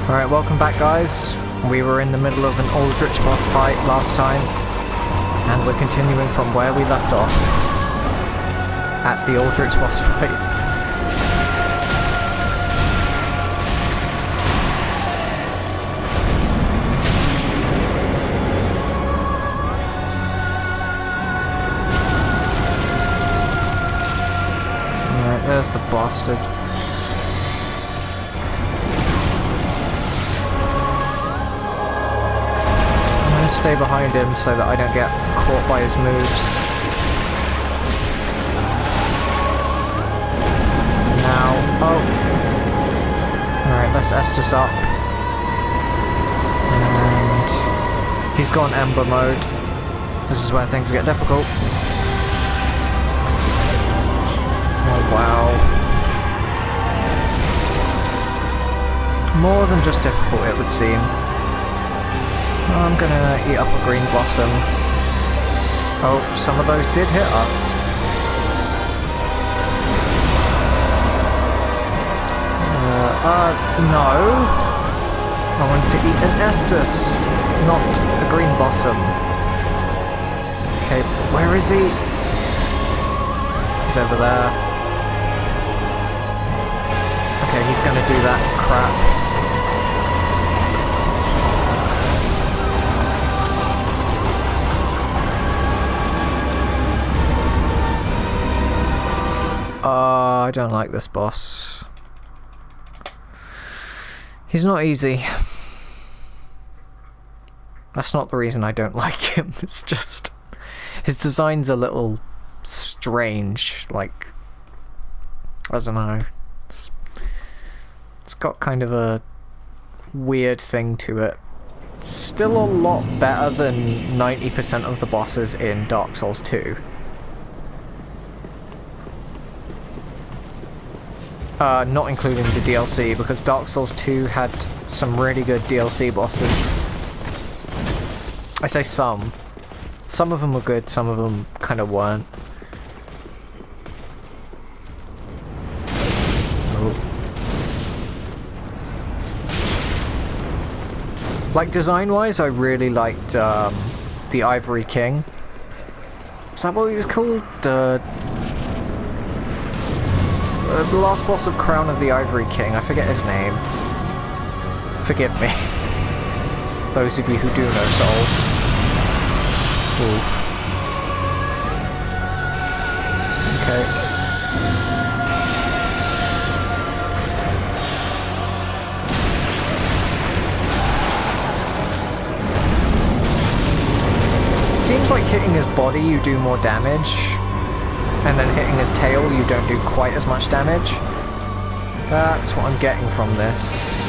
Alright, welcome back guys. We were in the middle of an Aldrich boss fight last time, and we're continuing from where we left off at the Aldrich boss fight. Alright, there's the bastard. Stay behind him so that I don't get caught by his moves. Now, oh. Alright, let's Estus up. And he's gone Ember mode. This is where things get difficult. Oh wow. More than just difficult, it would seem. I'm gonna eat up a green blossom. Oh, some of those did hit us. No. I wanted to eat an Estus, not a green blossom. Okay, where is he? He's over there. Okay, he's gonna do that crap. I don't like this boss. He's not easy. That's not the reason I don't like him, it's just his design's a little strange, like, I don't know. It's got kind of a weird thing to it. It's still a lot better than 90% of the bosses in Dark Souls 2. Not including the DLC, because Dark Souls 2 had some really good DLC bosses. I say some. Some of them were good, some of them kind of weren't. Oh. Like, design-wise, I really liked the Ivory King. Is that what he was called? The last boss of Crown of the Ivory King, I forget his name. Forgive me. Those of you who do know Souls. Ooh. Okay. Seems like hitting his body you do more damage. And then hitting his tail, you don't do quite as much damage. That's what I'm getting from this.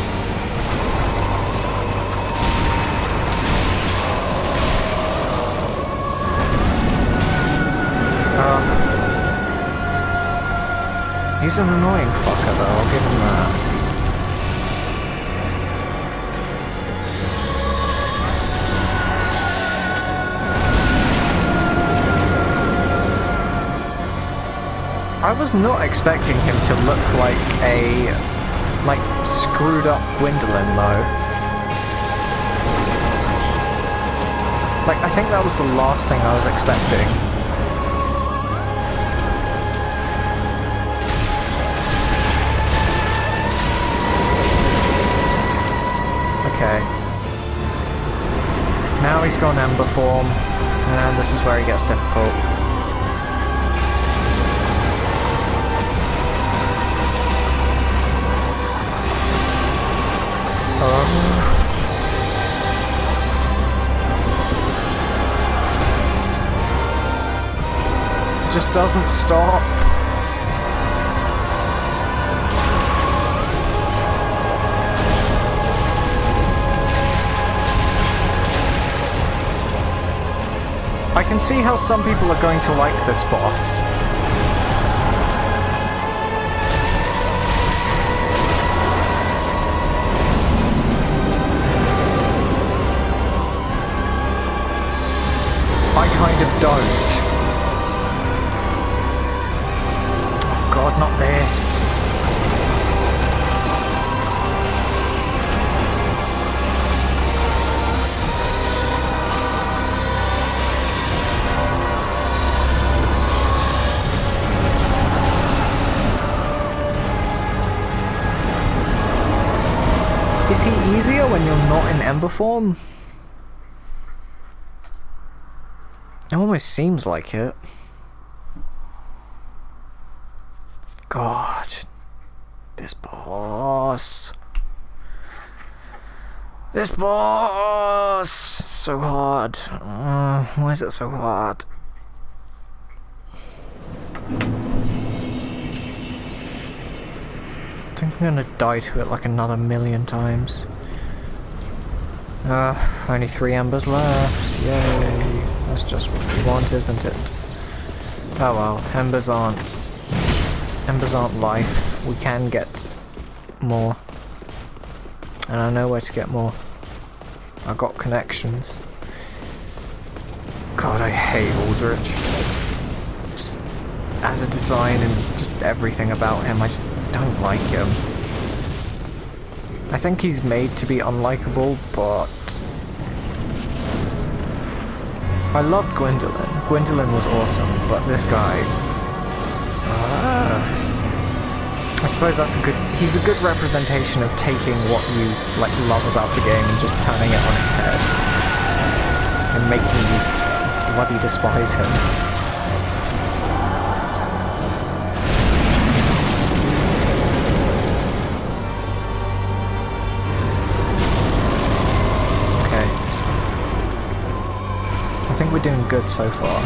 He's an annoying fucker though, I'll give him that. I was not expecting him to look like a, screwed up Gwendolyn though. Like, I think that was the last thing I was expecting. Okay. Now he's gone Ember form, and this is where he gets difficult. Just doesn't stop. I can see how some people are going to like this boss. I kind of don't. God, not this. Is he easier when you're not in Ember form? It almost seems like it. God. This boss. This boss! So hard. Why is it so hard? I think I'm gonna die to it like another 1,000,000 times. Only 3 embers left. Yay. That's just what we want, isn't it? Oh well, embers aren't life. We can get more. And I know where to get more. I've got connections. God, I hate Aldrich. Just as a design and just everything about him, I don't like him. I think he's made to be unlikable, but I loved Gwendolyn. Gwendolyn was awesome, but this guy... I suppose that's a good... He's a good representation of taking what you like love about the game and just turning it on its head. And making you bloody despise him. Okay. I think we're doing good so far.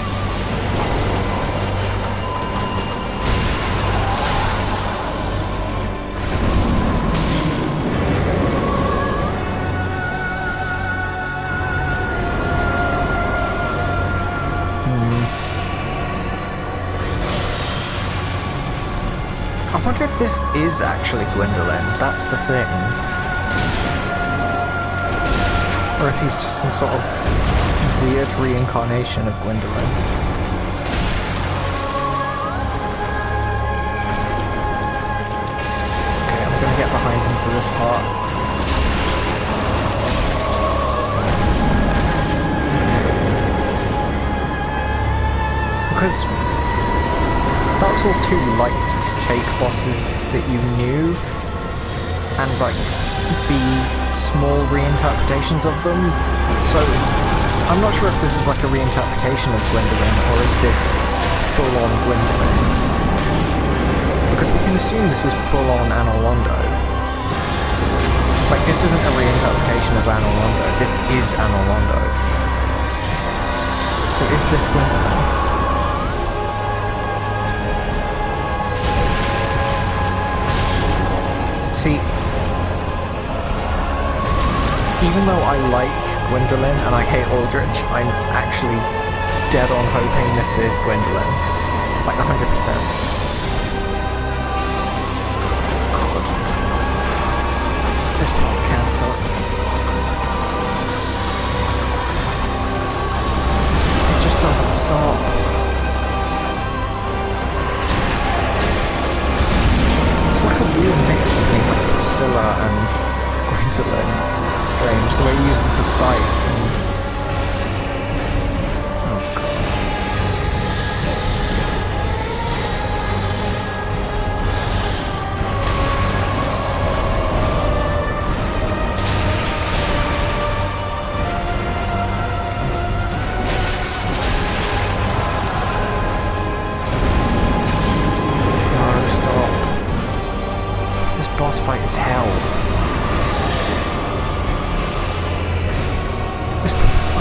I wonder if this is actually Gwendolyn, that's the thing. Or if he's just some sort of weird reincarnation of Gwendolyn. Okay, I'm gonna get behind him for this part. Because Dark Souls 2 liked to take bosses that you knew and like be small reinterpretations of them. So I'm not sure if this is like a reinterpretation of Gwendolyn or is this full-on Gwendolyn. Because we can assume this is full-on Anor Londo. Like this isn't a reinterpretation of Anor Londo, this is Anor Londo. So is this Gwendolyn? See, even though I like Gwendolyn and I hate Aldrich, I'm actually dead on hoping this is Gwendolyn. Like 100%. God. This part's cancelled. It just doesn't stop. It's like a weird mix between like Priscilla and Gwendolyn. It's strange the way he uses the scythe and... Oh god. No, stop. This boss fight is hell.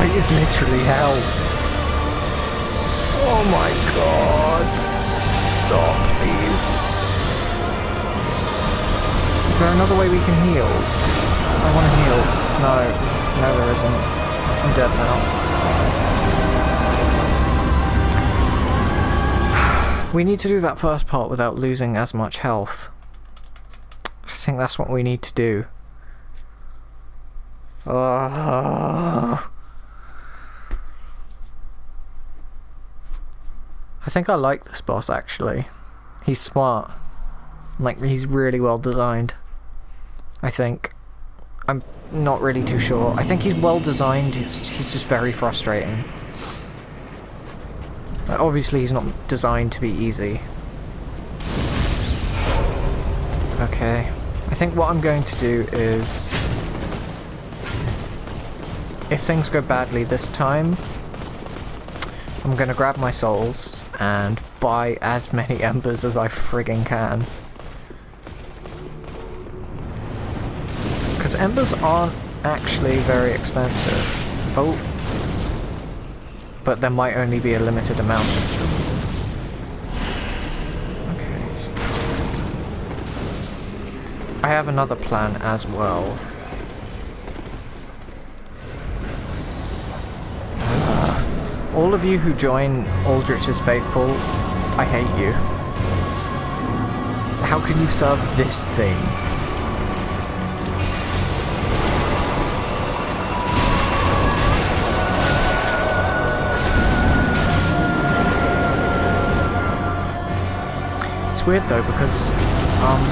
It is literally hell. Oh my god. Stop, please. Is there another way we can heal? I want to heal. No. No, there isn't. I'm dead now. We need to do that first part without losing as much health. I think that's what we need to do. I think I like this boss actually. He's smart. Like, he's really well designed. I think. I'm not really too sure. I think he's well designed, he's just very frustrating. Obviously he's not designed to be easy. Okay. I think what I'm going to do is if things go badly this time, I'm gonna grab my souls and buy as many embers as I friggin' can. Because embers aren't actually very expensive. Oh. But there might only be a limited amount of them. Okay. I have another plan as well. All of you who join Aldrich's Faithful, I hate you. How can you serve this thing? It's weird though, because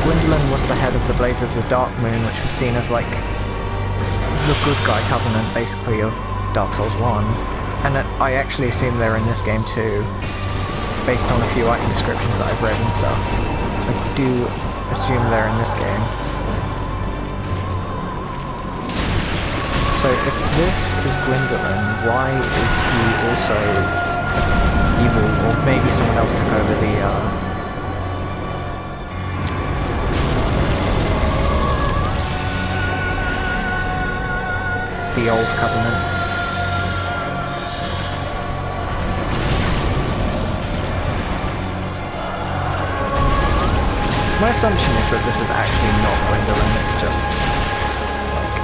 Gwendolyn was the head of the Blades of the Dark Moon, which was seen as like the good guy covenant, basically, of Dark Souls 1. And I actually assume they're in this game too, based on a few item descriptions that I've read and stuff. I do assume they're in this game. So if this is Gwendolyn, why is he also evil? Or maybe someone else took over the old covenant. My assumption is that this is actually not Gwendolyn, it's just like...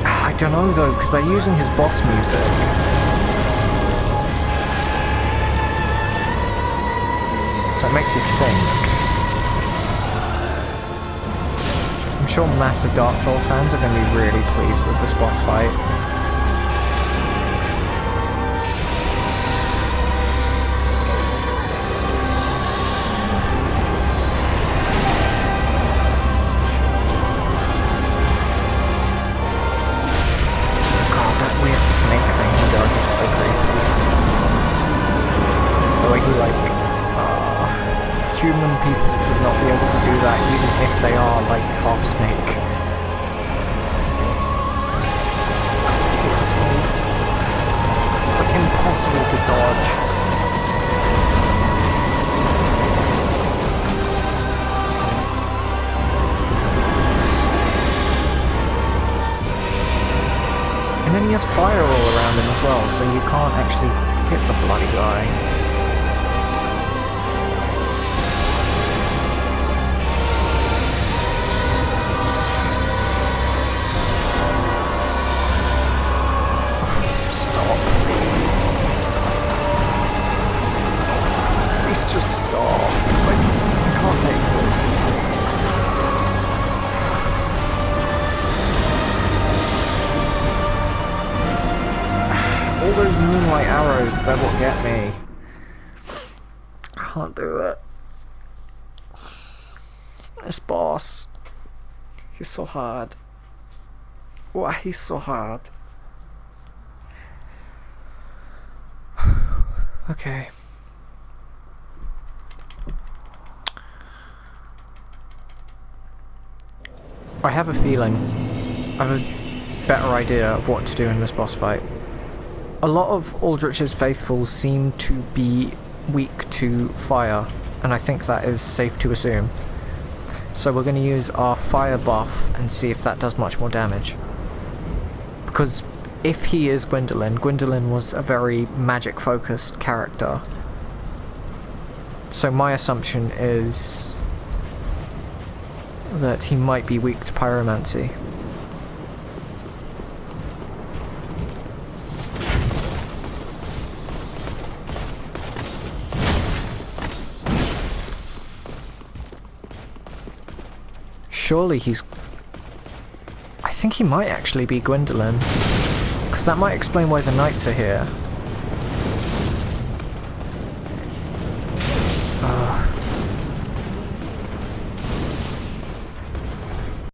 I don't know though, because they're using his boss music. So it makes you think. I'm sure massive Dark Souls fans are going to be really pleased with this boss fight. Human people should not be able to do that, even if they are, like, half snake. It's like impossible to dodge. And then he has fire all around him as well, so you can't actually hit the bloody guy. Just stop. Like, I can't take this. All those moonlight arrows, they're what get me. I can't do it. This boss. He's so hard. Why he's so hard. Okay. I have a feeling, I have a better idea of what to do in this boss fight. A lot of Aldrich's Faithful seem to be weak to fire, and I think that is safe to assume. So we're going to use our fire buff and see if that does much more damage. Because if he is Gwendolyn, Gwendolyn was a very magic focused character. So my assumption is that he might be weak to pyromancy. Surely he's... I think he might actually be Gwendolyn, because that might explain why the knights are here.